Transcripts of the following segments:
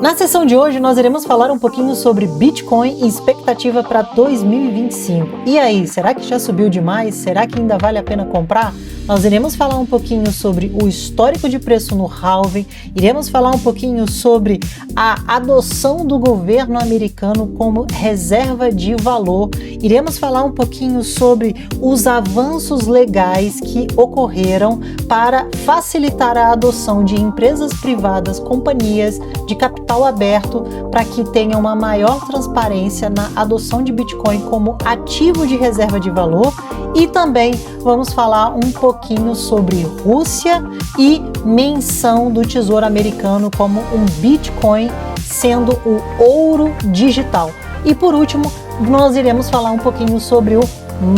Na sessão de hoje, nós iremos falar um pouquinho sobre Bitcoin e expectativa para 2025. E aí, será que já subiu demais? Será que ainda vale a pena comprar? Nós iremos falar um pouquinho sobre o histórico de preço no halving, iremos falar um pouquinho sobre a adoção do governo americano como reserva de valor, iremos falar um pouquinho sobre os avanços legais que ocorreram para facilitar a adoção de empresas privadas, companhias de capital aberto, para que tenha uma maior transparência na adoção de Bitcoin como ativo de reserva de valor, e também vamos falar um pouquinho sobre Rússia e menção do Tesouro Americano como um Bitcoin sendo o ouro digital. E por último, nós iremos falar um pouquinho sobre o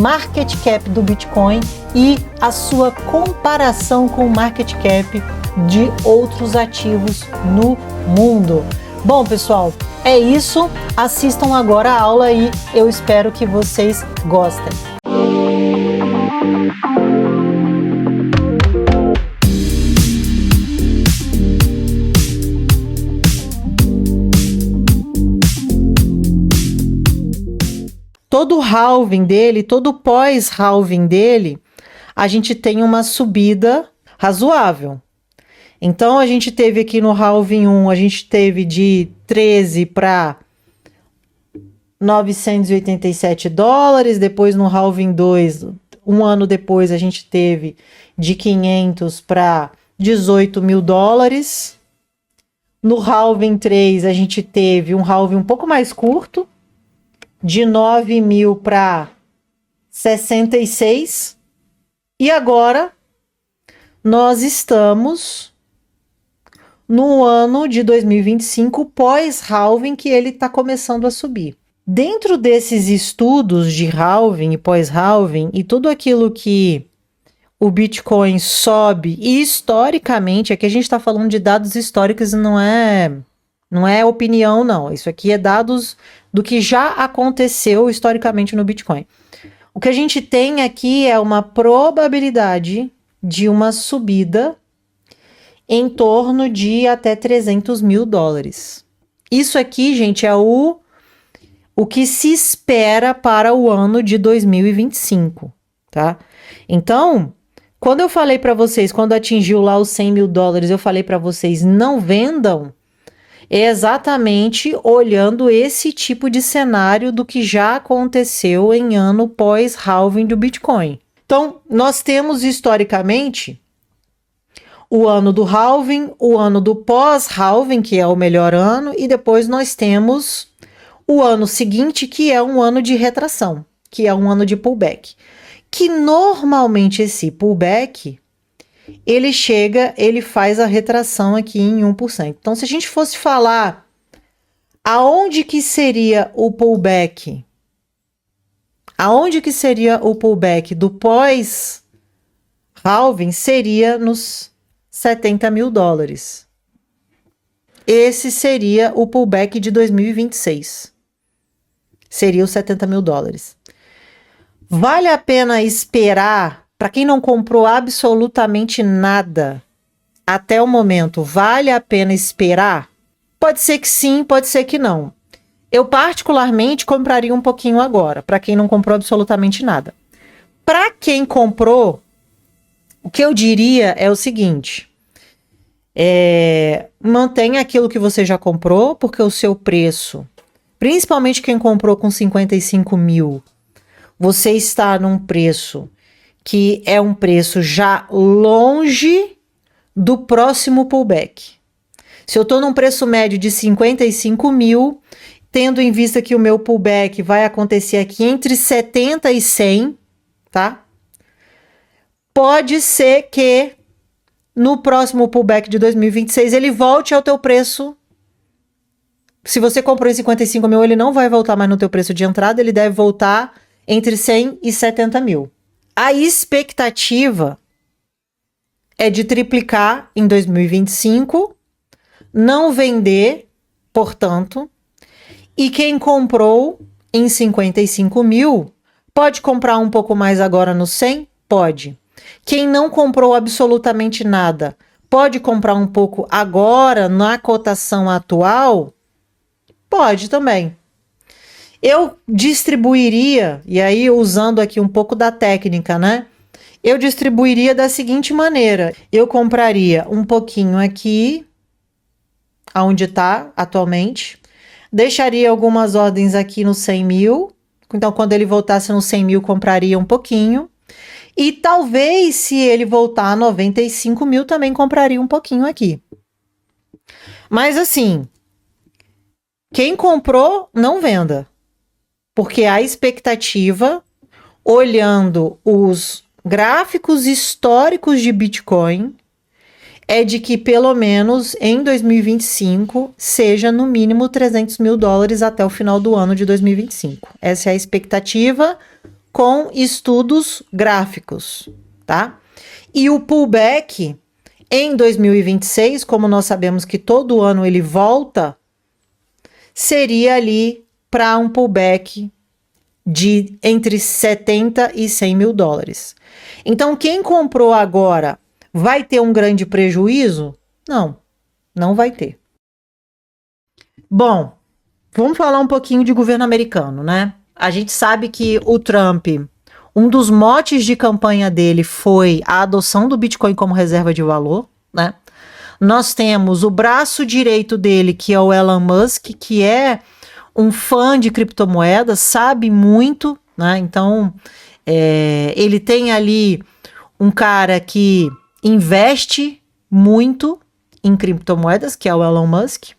market cap do Bitcoin e a sua comparação com o market cap de outros ativos no mundo. Bom, pessoal, é isso. Assistam agora a aula e eu espero que vocês gostem. Todo halving dele, todo pós-halving dele, a gente tem uma subida razoável. Então, a gente teve aqui no halving 1, a gente teve de 13 para 987 dólares, depois no halving 2, um ano depois, a gente teve de 500 para 18 mil dólares. No halving 3, a gente teve um halving um pouco mais curto, de 9 mil para 66. E agora, nós estamos no ano de 2025, pós-halving, que ele está começando a subir. Dentro desses estudos de halving e pós-halving e tudo aquilo que o Bitcoin sobe, e historicamente, aqui a gente está falando de dados históricos e não é opinião, não. Isso aqui é dados do que já aconteceu historicamente no Bitcoin. O que a gente tem aqui é uma probabilidade de uma subida em torno de até 300 mil dólares. Isso aqui, gente, é o que se espera para o ano de 2025, tá? Então, quando eu falei para vocês, quando atingiu lá os 100 mil dólares, eu falei para vocês, não vendam, é exatamente olhando esse tipo de cenário do que já aconteceu em ano pós-halving do Bitcoin. Então, nós temos historicamente o ano do halving, o ano do pós-halving, que é o melhor ano, e depois nós temos o ano seguinte, que é um ano de retração, que é um ano de pullback. Que normalmente esse pullback, ele faz a retração aqui em 1%. Então, se a gente fosse falar aonde que seria o pullback, do pós-halving, seria nos 70 mil dólares. Esse seria o pullback de 2026. Seria os 70 mil dólares. Vale a pena esperar? Para quem não comprou absolutamente nada até o momento, vale a pena esperar? Pode ser que sim, pode ser que não. Eu particularmente compraria um pouquinho agora, para quem não comprou absolutamente nada. Para quem comprou, o que eu diria é o seguinte: mantenha aquilo que você já comprou, porque o seu preço, principalmente quem comprou com 55 mil, você está num preço que é um preço já longe do próximo pullback. Se eu estou num preço médio de 55 mil, tendo em vista que o meu pullback vai acontecer aqui entre 70 e 100, tá? Pode ser que no próximo pullback de 2026 ele volte ao teu preço. Se você comprou em 55 mil, ele não vai voltar mais no teu preço de entrada, ele deve voltar entre 100 e 70 mil. A expectativa é de triplicar em 2025, não vender, portanto, e quem comprou em 55 mil pode comprar um pouco mais agora no 100? Pode. Quem não comprou absolutamente nada Pode comprar um pouco agora, na cotação atual? Pode também. Eu distribuiria, e aí usando aqui um pouco da técnica, né? Eu distribuiria da seguinte maneira: eu compraria um pouquinho aqui, aonde está atualmente, deixaria algumas ordens aqui no 100 mil, então quando ele voltasse no 100 mil, compraria um pouquinho, e talvez se ele voltar a 95 mil, também compraria um pouquinho aqui. Mas assim, quem comprou, não venda, porque a expectativa, olhando os gráficos históricos de Bitcoin, é de que pelo menos em 2025 seja no mínimo 300 mil dólares até o final do ano de 2025. Essa é a expectativa com estudos gráficos, tá? E o pullback em 2026, como nós sabemos que todo ano ele volta, seria ali para um pullback de entre 70 e 100 mil dólares. Então, quem comprou agora vai ter um grande prejuízo? Não, não vai ter. Bom, vamos falar um pouquinho de governo americano, né? A gente sabe que o Trump, um dos motes de campanha dele foi a adoção do Bitcoin como reserva de valor, né? Nós temos o braço direito dele, que é o Elon Musk, que é um fã de criptomoedas, sabe muito, né? Então, ele tem ali um cara que investe muito em criptomoedas, que é o Elon Musk.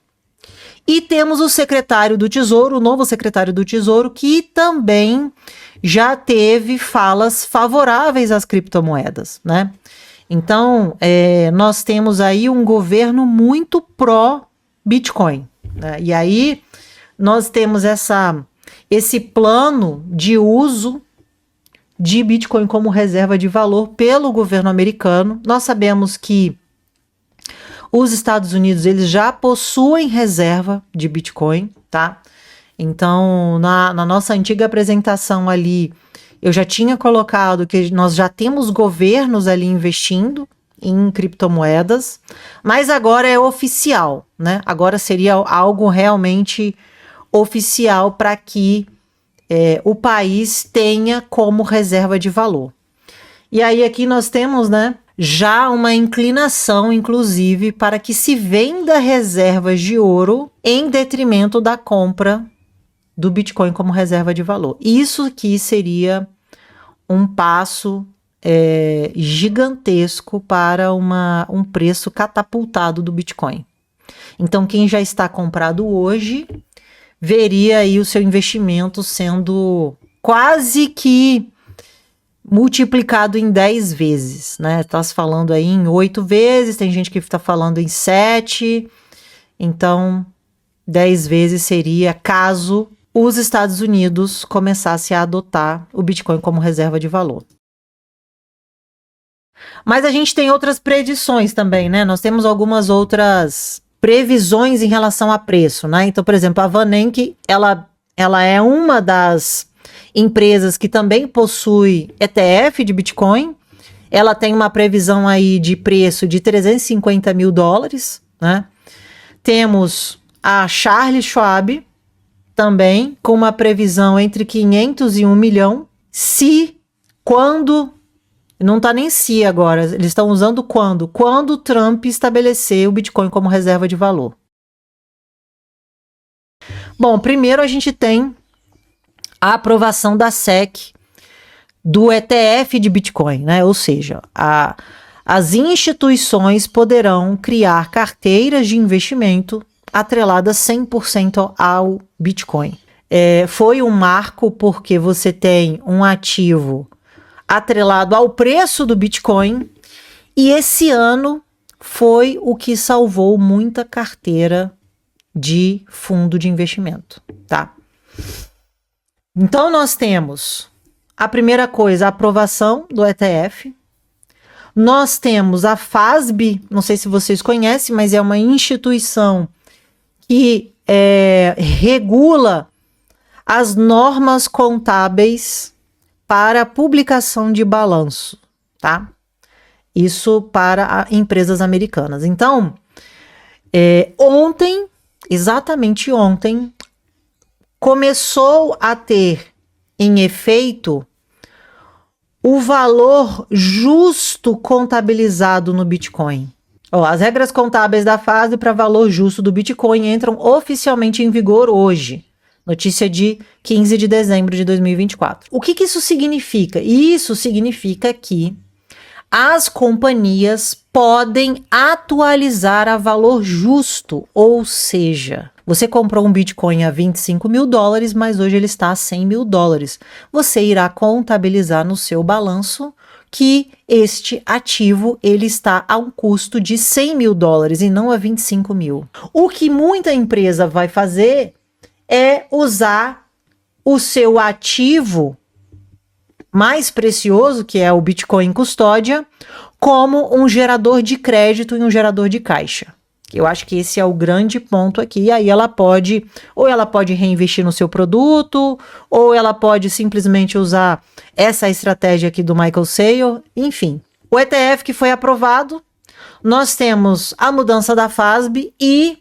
E temos o secretário do Tesouro, o novo secretário do Tesouro, que também já teve falas favoráveis às criptomoedas, né? Então, nós temos aí um governo muito pró-Bitcoin, né? E aí nós temos esse plano de uso de Bitcoin como reserva de valor pelo governo americano. Nós sabemos que os Estados Unidos, eles já possuem reserva de Bitcoin, tá? Então, na nossa antiga apresentação ali, eu já tinha colocado que nós já temos governos ali investindo em criptomoedas, mas agora é oficial, né? Agora seria algo realmente oficial para que o país tenha como reserva de valor. E aí aqui nós temos, né, já uma inclinação, inclusive, para que se venda reservas de ouro em detrimento da compra do Bitcoin como reserva de valor. Isso aqui seria um passo gigantesco para um preço catapultado do Bitcoin. Então, quem já está comprado hoje veria aí o seu investimento sendo quase que multiplicado em 10 vezes, né? Tá se falando aí em 8 vezes, tem gente que está falando em 7, então 10 vezes seria caso os Estados Unidos começassem a adotar o Bitcoin como reserva de valor. Mas a gente tem outras predições também, né? Nós temos algumas outras previsões em relação a preço, né? Então, por exemplo, a Vanenck, ela é uma das empresas que também possui ETF de Bitcoin. Ela tem uma previsão aí de preço de 350 mil dólares, né? Temos a Charles Schwab, também com uma previsão entre 500 e 1 milhão. Não tá nem se agora, eles estão usando quando o Trump estabelecer o Bitcoin como reserva de valor. Bom, primeiro a gente tem a aprovação da SEC do ETF de Bitcoin, né? Ou seja, as instituições poderão criar carteiras de investimento atreladas 100% ao Bitcoin. Foi um marco porque você tem um ativo atrelado ao preço do Bitcoin, e esse ano foi o que salvou muita carteira de fundo de investimento, tá? Então nós temos a primeira coisa, a aprovação do ETF. Nós temos a FASB, não sei se vocês conhecem, mas é uma instituição que regula as normas contábeis para publicação de balanço, tá? Isso para empresas americanas. Então, ontem, exatamente ontem, começou a ter em efeito o valor justo contabilizado no Bitcoin. As regras contábeis da fase para valor justo do Bitcoin entram oficialmente em vigor hoje. Notícia de 15 de dezembro de 2024. O que isso significa? Isso significa que as companhias podem atualizar a valor justo, ou seja, você comprou um Bitcoin a 25 mil dólares, mas hoje ele está a 100 mil dólares. Você irá contabilizar no seu balanço que este ativo ele está a um custo de 100 mil dólares e não a 25 mil. O que muita empresa vai fazer é usar o seu ativo mais precioso, que é o Bitcoin custódia, como um gerador de crédito e um gerador de caixa. Eu acho que esse é o grande ponto aqui. E aí ela pode reinvestir no seu produto, ou ela pode simplesmente usar essa estratégia aqui do Michael Saylor. Enfim, o ETF que foi aprovado, nós temos a mudança da FASB e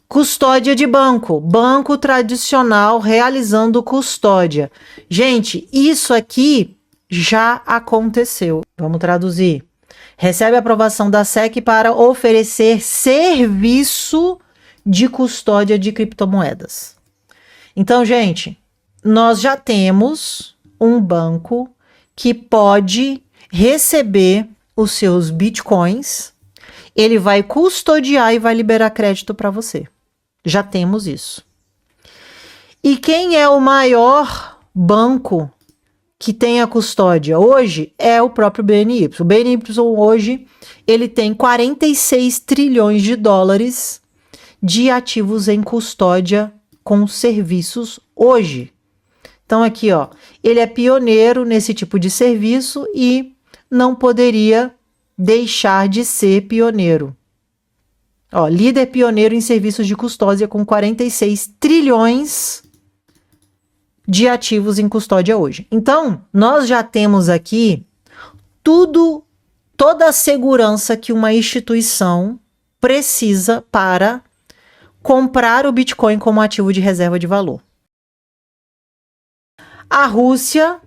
custódia de banco, banco tradicional realizando custódia. Gente, isso aqui já aconteceu. Vamos traduzir. Recebe aprovação da SEC para oferecer serviço de custódia de criptomoedas. Então, gente, nós já temos um banco que pode receber os seus bitcoins, ele vai custodiar e vai liberar crédito para você. Já temos isso. E quem é o maior banco que tem a custódia hoje é o próprio BNY. O BNY hoje ele tem 46 trilhões de dólares de ativos em custódia com serviços hoje. Então aqui, ó, ele é pioneiro nesse tipo de serviço e não poderia deixar de ser pioneiro. Ó, líder pioneiro em serviços de custódia com 46 trilhões de ativos em custódia hoje. Então, nós já temos aqui toda a segurança que uma instituição precisa para comprar o Bitcoin como ativo de reserva de valor. A Rússia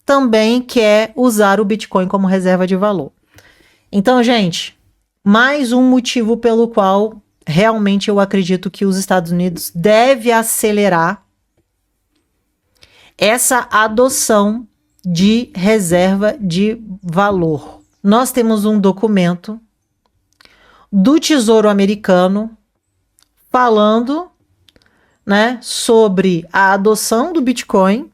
também quer usar o Bitcoin como reserva de valor. Então, gente, mais um motivo pelo qual realmente eu acredito que os Estados Unidos deve acelerar essa adoção de reserva de valor. Nós temos um documento do Tesouro Americano falando, né, sobre a adoção do Bitcoin.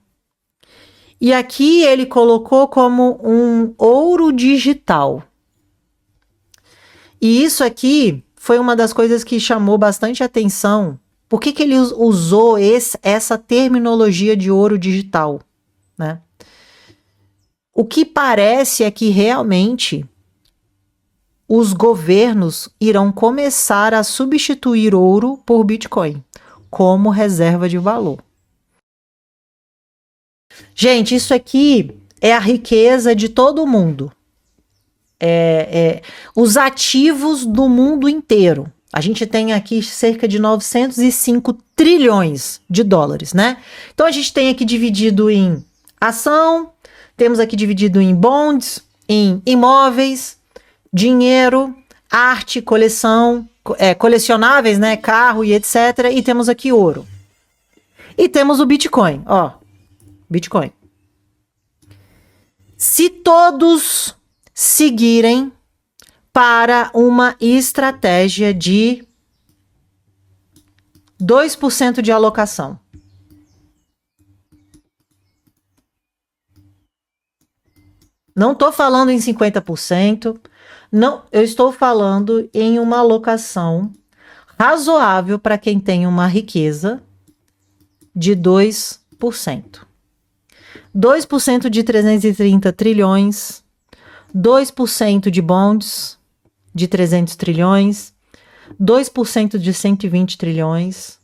E aqui ele colocou como um ouro digital. E isso aqui foi uma das coisas que chamou bastante atenção. Por que ele usou essa terminologia de ouro digital, né? O que parece é que realmente os governos irão começar a substituir ouro por Bitcoin como reserva de valor. Gente, isso aqui é a riqueza de todo mundo. Os ativos do mundo inteiro. A gente tem aqui cerca de 905 trilhões de dólares, né? Então, a gente tem aqui dividido em ação, temos aqui dividido em bonds, em imóveis, dinheiro, arte, coleção, colecionáveis, né? Carro e etc. E temos aqui ouro. E temos o Bitcoin, ó. Bitcoin. Se todos seguirem para uma estratégia de 2% de alocação. Não estou falando em 50%, não, eu estou falando em uma alocação razoável para quem tem uma riqueza de 2%. 2% de 330 trilhões, 2% de bonds de 300 trilhões, 2% de 120 trilhões,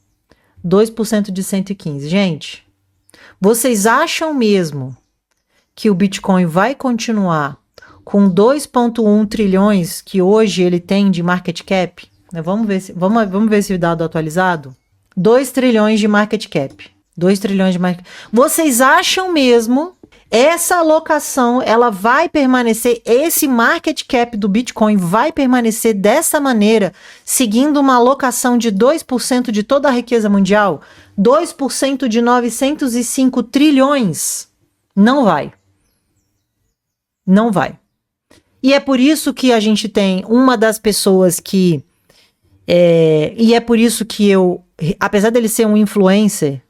2% de 115. Gente, vocês acham mesmo que o Bitcoin vai continuar com 2,1 trilhões que hoje ele tem de market cap, né? Vamos ver esse dado atualizado? 2 trilhões de market cap. 2 trilhões de market cap. Vocês acham mesmo essa alocação, ela vai permanecer, esse market cap do Bitcoin vai permanecer dessa maneira, seguindo uma alocação de 2% de toda a riqueza mundial? 2% de 905 trilhões? Não vai. Não vai. E é por isso que a gente tem uma das pessoas que... e é por isso que eu, apesar dele ser um influencer,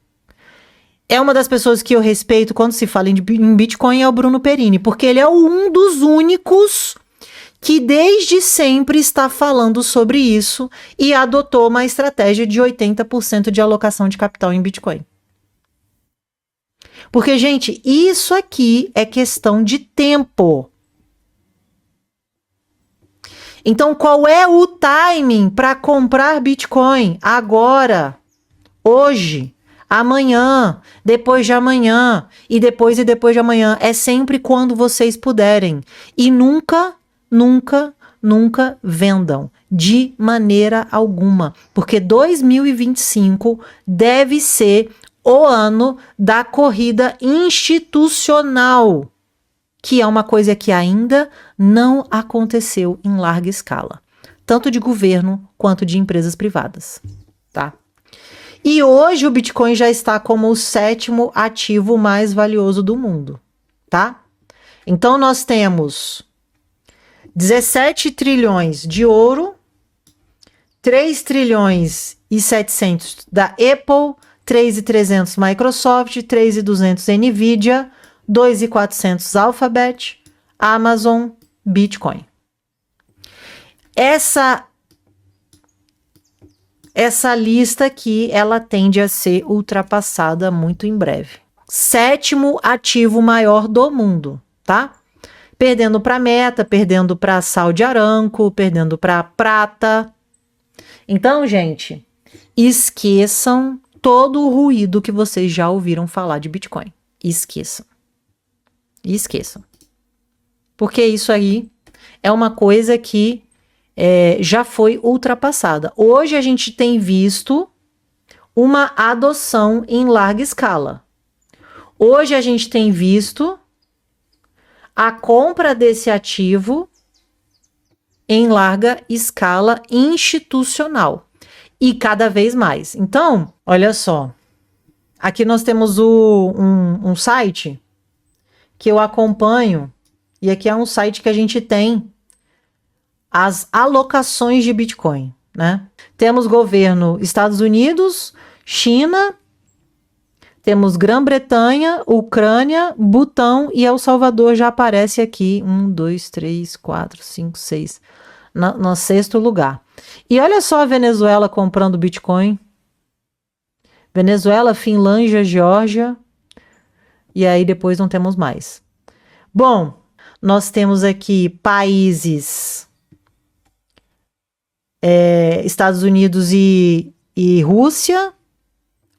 é uma das pessoas que eu respeito quando se fala em Bitcoin, é o Bruno Perini, porque ele é um dos únicos que desde sempre está falando sobre isso e adotou uma estratégia de 80% de alocação de capital em Bitcoin. Porque, gente, isso aqui é questão de tempo. Então, qual é o timing para comprar Bitcoin? Agora, hoje, amanhã, depois de amanhã e depois de amanhã. É sempre quando vocês puderem. E nunca, nunca, nunca vendam. De maneira alguma. Porque 2025 deve ser o ano da corrida institucional, que é uma coisa que ainda não aconteceu em larga escala, tanto de governo quanto de empresas privadas, tá? E hoje o Bitcoin já está como o 7º ativo mais valioso do mundo, tá? Então nós temos 17 trilhões de ouro, 3 trilhões e 700 da Apple, 3.300 Microsoft, 3.200 Nvidia, 2.400 Alphabet, Amazon, Bitcoin. Essa lista aqui, ela tende a ser ultrapassada muito em breve. 7º ativo maior do mundo, tá? Perdendo para Meta, perdendo para Saudi Aramco, perdendo para Prata. Então, gente, esqueçam todo o ruído que vocês já ouviram falar de Bitcoin. Esqueçam. Esqueçam. Porque isso aí é uma coisa que já foi ultrapassada. Hoje a gente tem visto uma adoção em larga escala. Hoje a gente tem visto a compra desse ativo em larga escala institucional. E cada vez mais. Então, olha só. Aqui nós temos um site que eu acompanho. E aqui é um site que a gente tem as alocações de Bitcoin, né? Temos governo Estados Unidos, China, temos Grã-Bretanha, Ucrânia, Butão e El Salvador já aparece aqui. 1, 2, 3, 4, 5, 6. No 6º lugar. E olha só a Venezuela comprando Bitcoin. Venezuela, Finlândia, Geórgia. E aí depois não temos mais. Bom, nós temos aqui países... Estados Unidos e Rússia.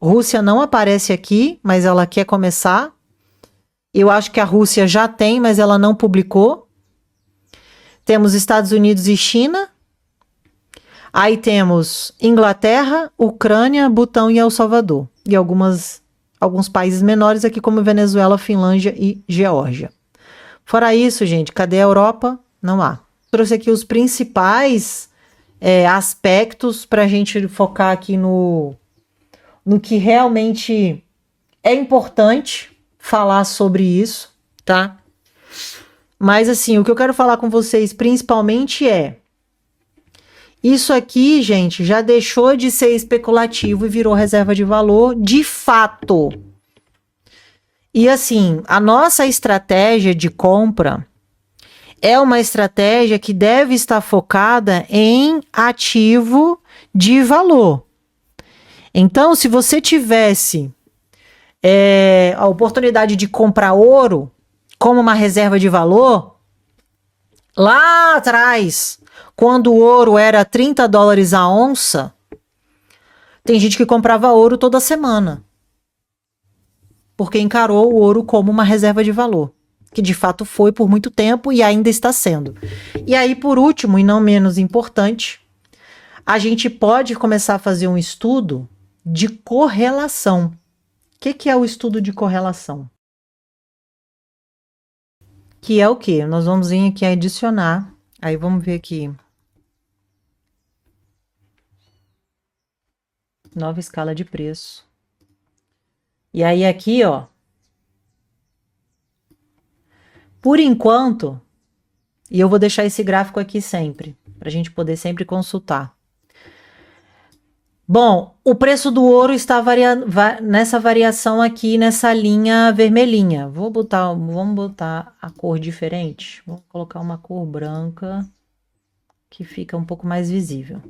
Rússia não aparece aqui, mas ela quer começar. Eu acho que a Rússia já tem, mas ela não publicou. Temos Estados Unidos e China. Aí temos Inglaterra, Ucrânia, Butão e El Salvador. E alguns países menores aqui, como Venezuela, Finlândia e Geórgia. Fora isso, gente, cadê a Europa? Não há. Trouxe aqui os principais aspectos para a gente focar aqui no que realmente é importante falar sobre isso, tá? Mas assim, o que eu quero falar com vocês principalmente isso aqui, gente, já deixou de ser especulativo e virou reserva de valor de fato. E assim, a nossa estratégia de compra é uma estratégia que deve estar focada em ativo de valor. Então, se você tivesse a oportunidade de comprar ouro como uma reserva de valor, lá atrás, quando o ouro era $30 a onça, tem gente que comprava ouro toda semana, porque encarou o ouro como uma reserva de valor. que de fato foi por muito tempo e ainda está sendo. E aí, por último, e não menos importante, a gente pode começar a fazer um estudo de correlação. O que é o estudo de correlação? Que é o quê? Nós vamos vir aqui adicionar. Aí vamos ver aqui. Nova escala de preço. E aí aqui, ó. Por enquanto, e eu vou deixar esse gráfico aqui sempre, para a gente poder sempre consultar. Bom, o preço do ouro está nessa variação aqui, nessa linha vermelhinha. Vamos botar a cor diferente. Vamos colocar uma cor branca, que fica um pouco mais visível.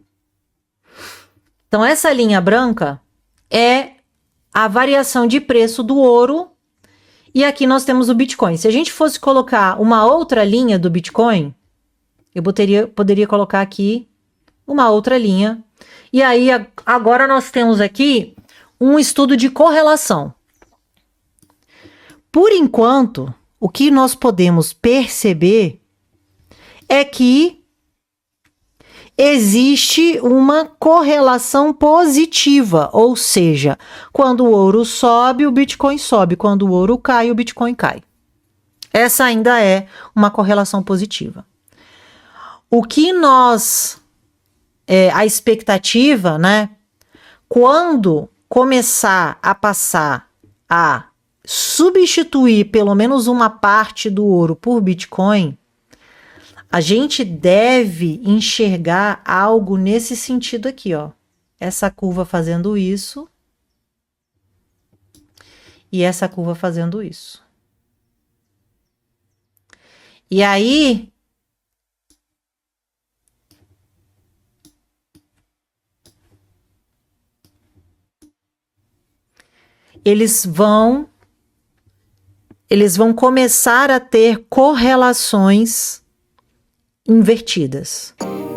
Então, essa linha branca é a variação de preço do ouro. E aqui nós temos o Bitcoin. Se a gente fosse colocar uma outra linha do Bitcoin, eu poderia colocar aqui uma outra linha. E aí, agora nós temos aqui um estudo de correlação. Por enquanto, o que nós podemos perceber é que existe uma correlação positiva, ou seja, quando o ouro sobe, o Bitcoin sobe, quando o ouro cai, o Bitcoin cai. Essa ainda é uma correlação positiva. O que a expectativa, né? Quando começar a passar a substituir pelo menos uma parte do ouro por Bitcoin, a gente deve enxergar algo nesse sentido aqui, ó. Essa curva fazendo isso e essa curva fazendo isso. E aí, eles vão começar a ter correlações invertidas.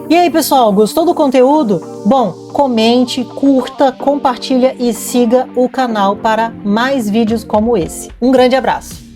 E aí, pessoal, gostou do conteúdo? Bom, comente, curta, compartilha e siga o canal para mais vídeos como esse. Um grande abraço!